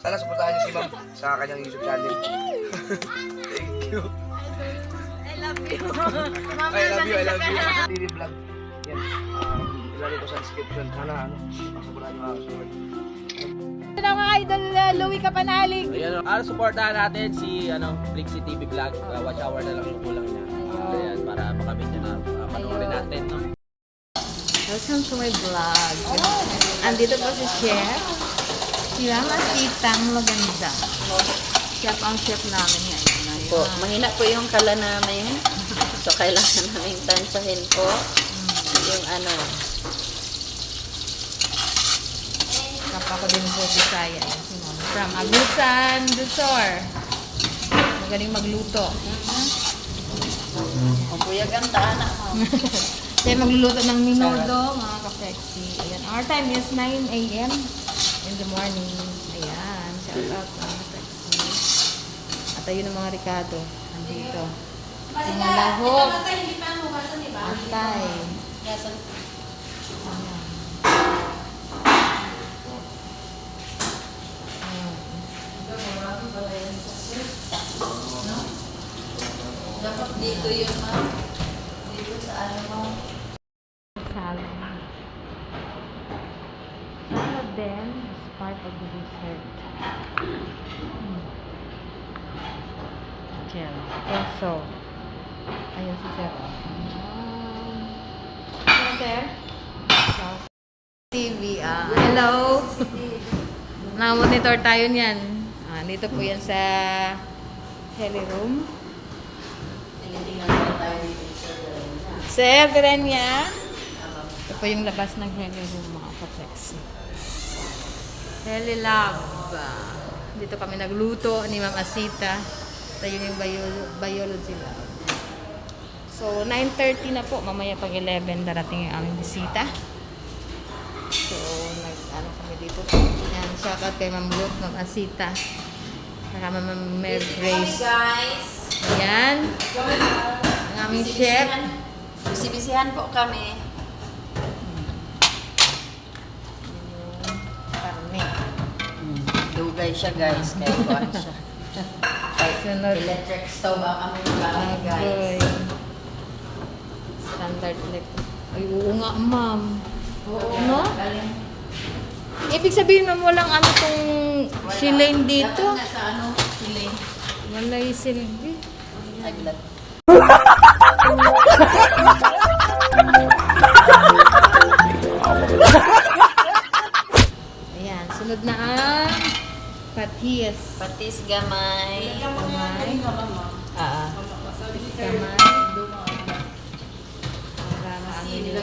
Sana supportahan niyo si ma'am sa kanyang YouTube channel. Thank you. I love you. I love you. TV vlog. Yan. Ilalagay ko sa description. Sana supportahan niyo mga kasunod. Ito na mga idol, Louie Kapanalig. Ayan, supportahan natin si Flixie TV Vlog. Watch hour na lang yung kulang niya. Ayan, para makamit niya na panoorin natin, no? Welcome to my vlog. Andito po si Chef. Si Mama Sitang Maganda. Chef ang chef namin ngayon. Po, mahina po yung kala namin. So, kailangan namin tansyahin po yung Kapag ko din po Bisaya. Si Mama. From Agusan do Sur. Magaling magluto. Ang buyag ang taana mo. Siya magluluto ng minudo, mga ka-flexi. Ayan. Our time is 9 a.m. in the morning. Ayan. Shout out mga ka-flexi. At ayun ang mga Ricardo. Nandito. Yung lahok. Atay. Ayan. Dapat dito yun, ma'am. Dito sa mo. Salad. Salad then is part of the dessert. Gel. Also, ayun si Sir. Hello, Sir. TV. Hello. Na-monitor tayo niyan. Dito po yan sa heli room. Sir, niya. Ito po yung labas ng heli room, mga ka-flexi. Heli lab. Dito kami nagluto ni Ma'am Asita. Ito yung biology lab. So, 9:30 na po. Mamaya pag 11 darating yung aming bisita. So, kami dito. Yan, shout out kay Ma'am Ruth, Ma'am Asita. Saka Ma'am Mel Grace. guys. Ayan. Ang aming chef. Bisibisihan po kami. Karne. Dugay siya, guys. Kaya kuhan siya. Sunod. Electric stove ang aming gamit, guys. Agoy. Standard electric. Ay, oo nga, ma'am. Oo. No? Ibig sabihin, ma'am, walang tong shilane dito. Dapat nga sa siling. Walay silbi. Naglat. Ayan, sunod na ang patis. Patis gamay. Gamay. Ah. Gamay. Para maamin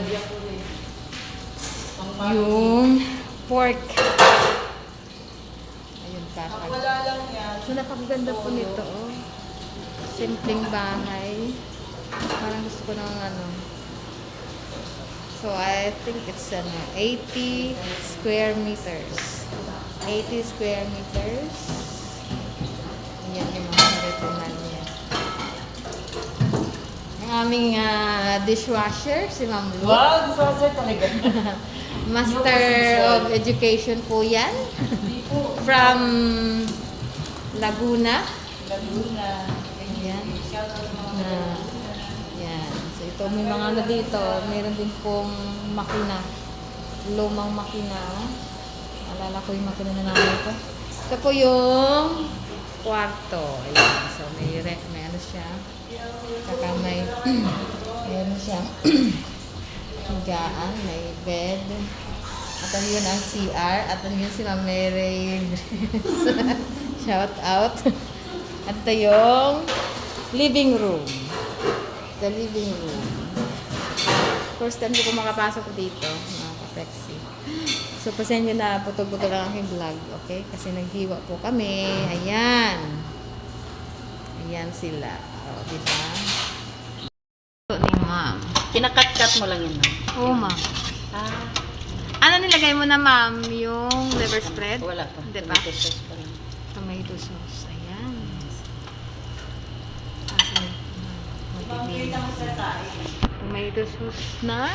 yung pork. Ayun, kakag. So, napakaganda po nito, oh. Simpleng bahay. Parang gusto ko ng So, I think it's 80 square meters. 80 square meters. Ayan yung mga ritual niya. Ang aming dishwasher, si Ma'am Lu. Wow, dishwasher talaga. Master of Education po yan. From Laguna. Ayan. Yan. So, ito may mga dito. Meron din pong makina. Lumang makina. Alala ko yung makina na namin ito. Ito po yung kwarto. Ayan. So, may siya. Saka may siya. Higaan. May bed. At yun ang CR. At yun si Ma'am Mary. Shout out. At ito yung living room. The living room. First time ko makapasok dito, mga ka-flexi. So, pasensya na, putol-putol lang aking vlog, okay? Kasi naghiwa po kami. Ayan. Ayan sila. O, diba? Ito ni Ma'am. Kinakat-kat mo lang yun, no? Oo, Ma'am. Ah, Ano nilagay mo na, Ma'am? Yung liver spread? wala pa. Di ba? Tomato sauce pa lang. Tomato sauce. Ayan. Tomato sauce na.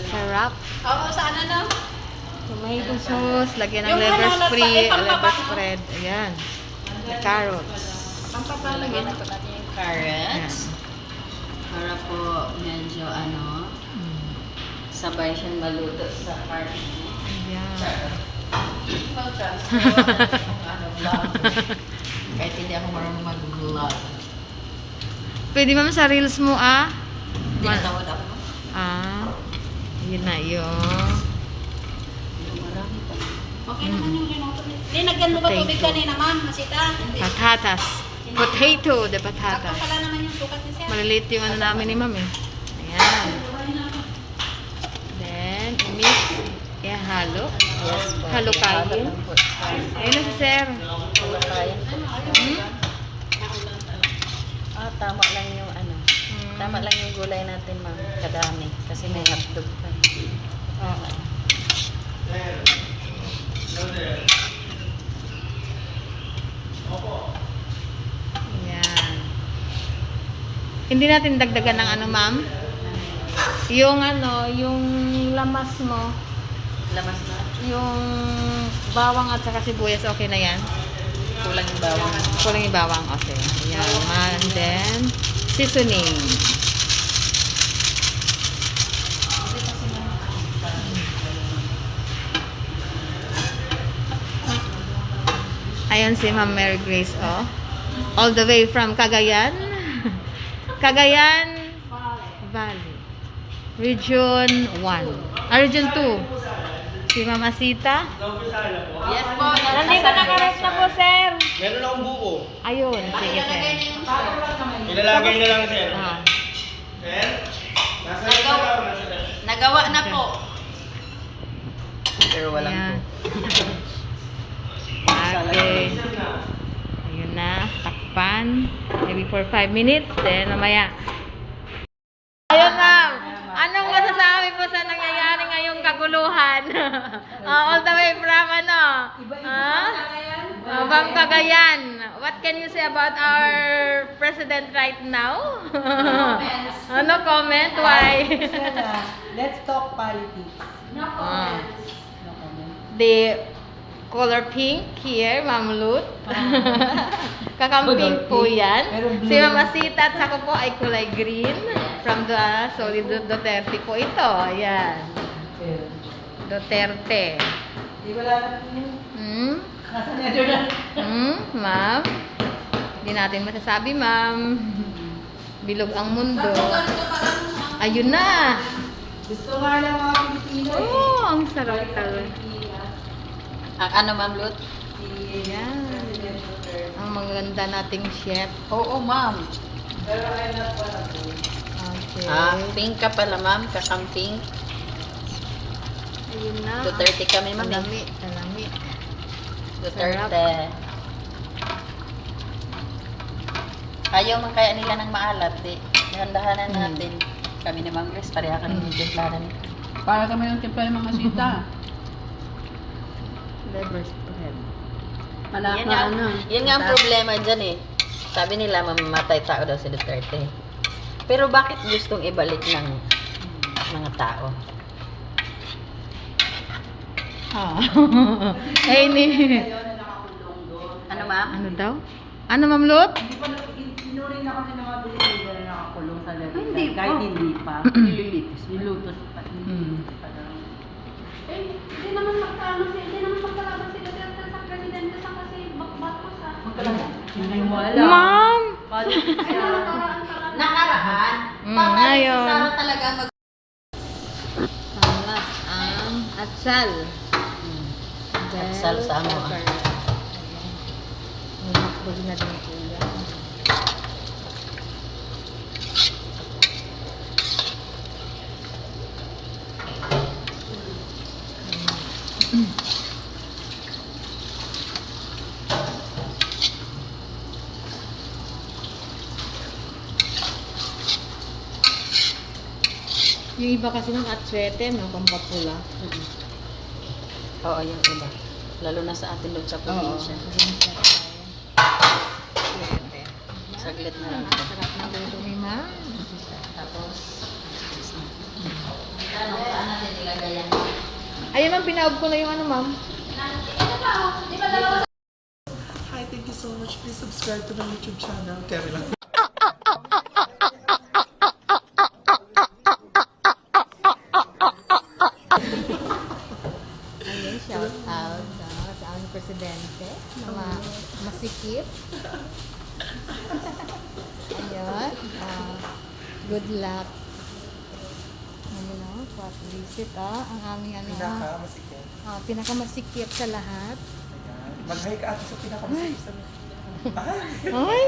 Sarap. Oo, sa ano na? Tomato sauce, lagyan ng liver free, liver spread. Ayan. The carrots. Lalagyan na po natin yung carrots. Para po medyo sabay siyang maluto sa carne. Ayan. Kahit hindi ako marunong mag-vlog. Pwede ma'am sa reels mo Tinatawad ako. Yun na yun. Marami pa. Okay naman yung linoto. Linagyan mo ba tubig kanina, ma'am? Masita? Patatas. Potato, the patatas. Sakto pala naman yung sukat ni Sir. Maliliit yung ano namin ni ma'am eh. Ayan. Then, i-mix. Ihalo. Yes po. Halo-kayin. Ayun na si sir. Halo-kayin po. Tama lang yung Tama lang yung gulay natin, ma'am. Kadami. Kasi may hotdog pa. Oo. Ayan. Hindi natin dagdagan ng ma'am? Yung yung lamas mo, Lamas na. yung bawang at saka sibuyas, okay na yan? Kulang yung bawang. Kulang yung bawang, okay. Ayan. And then, seasoning. Ayan si Ma'am Mary Grace, oh. All the way from Cagayan. Cagayan Valley. Region 1. Region 2. Si Ma'am Asita. Yes po. Nandito na karet na po, sir. Meron akong buko. Ayun, sige, sir. Ilalagay na lang, sir. Ah. Sir? Nasa Nagawa na po. Pero walang Ayan. po. Okay. Ayun na. Takpan. Maybe for 5 minutes. Then, mamaya. Ayun, ma'am. Anong masasabi po sa nangyayari ngayong kaguluhan? All the way from from Cagayan. What can you say about our president right now? No comment? Why? Let's talk politics. The color pink here, Ma'am Lut. Kakamping po yan. Si Mama Sita at sako po ay kulay green. From the Solid Duterte po ito. Ayan. Duterte. Di wala na po yun. Nasa Netherlands. Ma'am? Hindi natin masasabi, ma'am. Bilog ang mundo. Ayun na. Gusto nga ng mga Pilipino. Oh, ang sarap talaga. Ano, Ma'am Lut? Ayan. Ang maganda nating chef. Oo, ma'am. Pero ay not wala po. Okay. Pink ka pala, ma'am. Kakamping. Ayun na. Duterte kami, ma'am. Talami. Talami. Duterte. Ayaw man kaya nila ng maalat, di. Dahan-dahanan natin. Kami ni Ma'am Grace, pareha kami yung timplahan. Para kami yung timpla ng mga sita. Liver spread. Yan nga ang problema dyan eh. Sabi nila, mamamatay tao daw si Duterte. Pero bakit gustong ibalik ng mga tao? Ay, ni. Ano, ma'am? Ano daw? Ano, Ma'am Lut? Inurin na kasi ng mga Pilipino na nakakulong sa Netherlands. Hindi pa. Kahit hindi pa. Nililitis. Nilutos pa. Hindi naman magkalaban sila sa presidente sa kasi bakbatos Hindi mo alam. Ma'am! Nakaraan. Ngayon. Sama talaga mag... Pangas ang atsal. Atsal sa ano, Huwag na din po yan. Yung iba kasi ng atswete, no? Pampapula. Oo, yung iba. Lalo na sa atin doon sa probinsya. Saglit na lang. Sarap na luto ni Ma. Tapos, ano, saan natin ilagay yan? Ayun ma'am, pinaob ko na yung ano ma'am. Hi, thank you so much. Please subscribe to my YouTube channel. Kevin lang. Ayun, shout out sa aming presidente na masikip. Ayun, good luck. Ayun o, what visit ang aming ano, Pinaka-masikip. pinakamasikip sa lahat. Mag-hi ka ate sa pinaka-masikip sa Ay!